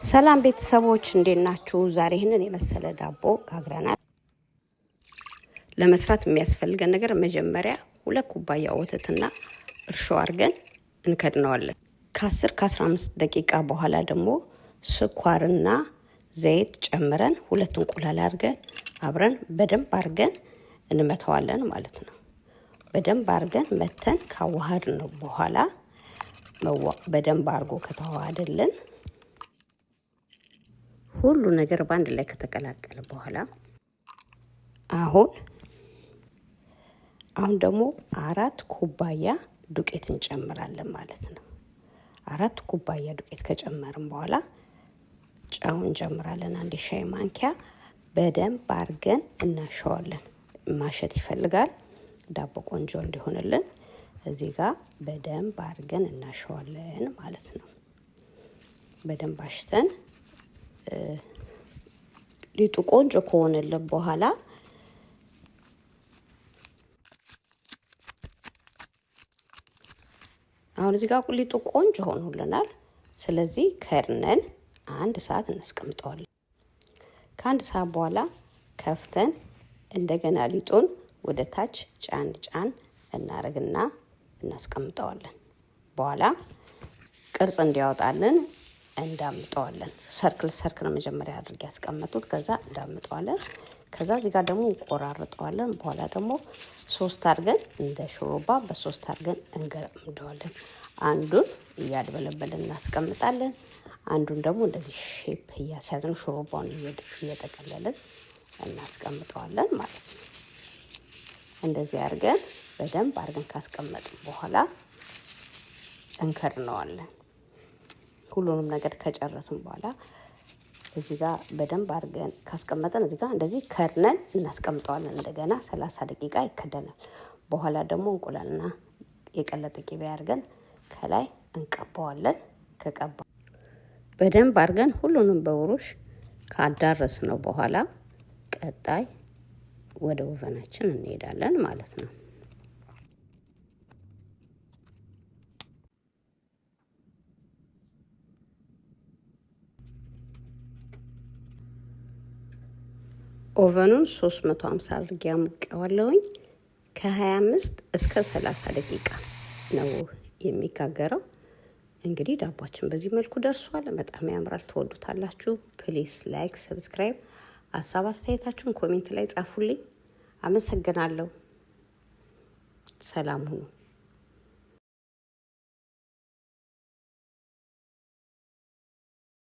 ሰላም ቤተሰቦች እንዴት ናችሁ? ዛሬ ይሄንን የመሰለ ዳቦ ጋግረናል። ለመስራት የሚያስፈልገን ነገር መጀመሪያ 2 ኩባያ ወተትና እርሾ አድርገን እንከድነዋለን። ከ10-15 ደቂቃ በኋላ ደግሞ ስኳርና ዘይት ጨምረን 2 እንቁላል አድርገን አብረን በደንብ አድርገን እንመታዋለን ማለት ነው። በደንብ አድርገን መተን ካዋሃድን በኋላ በደንብ አድርጎ ከተዋሃደልን ሁሉ ነገር ባንድ ላይ ከተቀላቀለ በኋላ አሁን ደግሞ 4 ኩባያ ዱቄት እንጨምራለን ማለት ነው። 4 ኩባያ ዱቄት ከጨመርን በኋላ ጨው እንጨምራለን። 1 ሻይ ማንኪያ በደንብ አድርገን እናሸዋለን። ማሸት ይፈልጋል ዳቦ ቆንጆ እንዲሆንልን እዚህ ጋር በደንብ አድርገን እናሸዋለን ማለት ነው። በደንብ አሽተን ሊጡ ቆንጆ ከሆነልን በኋላ አሁን እዚህ ጋር ሊጡ ቆንጆ ሆኖልናል። ስለዚህ ከርነን 1 ሰዓት እናስቀምጠዋለን። ከ1 ሰዓት በኋላ ከፍተን እንደገና ሊጡን ወደ ታች ጫን እናረግና እናስቀምጠዋለን። በኋላ ቅርጽ እንዲያወጣልን እንዳምጠዋለን። ሰርክል መጀመሪያ አድርጌ ያስቀመጡት ከዛ እንዳምጠዋለን። ከዛ እዚህ ጋር ደግሞ እንቆራርጠዋለን። በኋላ ደግሞ 3 አድርገን እንደ ሹሩባ በ3 አድርገን እንገምደዋለን። አንዱን እያድበለበልን እናስቀምጣለን። አንዱን ደግሞ እንደዚህ ሼፕ እያስያዝን ሹሩባውን እየጠቀለልን እናስቀምጠዋለን ማለት ነው። እንደዚህ አድርገን በደንብ አድርገን ካስቀመጥን በኋላ እንከድነዋለን። ሁሉንም ነገር ከጨረስን በኋላ እዚህ ጋር በደንብ አድርገን ካስቀመጠን እዚህ ጋር እንደዚህ ከድነን እናስቀምጠዋለን። እንደገና 30 ደቂቃ ይከደናል። በኋላ ደግሞ እንቁላልና የቀለጠ ቅቤ አድርገን ከላይ እንቀባዋለን። በደንብ አድርገን ሁሉንም በውሩሽ ካዳረስነው በኋላ ቀጣይ ወደ ኦቨናችን እንሄዳለን ማለት ነው። ኦቨኑን 350 አድርጌ አሙቀዋለሁኝ። ከ25 እስከ 30 ደቂቃ ነው የሚጋገረው። እንግዲህ ዳቦአችን በዚህ መልኩ ደርሷል። በጣም ያምራል። ትወዱታላችሁ። ፕሊስ ላይክ፣ ሰብስክራይብ፣ ሀሳብ አስተያየታችሁን ኮሜንት ላይ ጻፉልኝ። አመሰግናለሁ። ሰላም ሁኑ።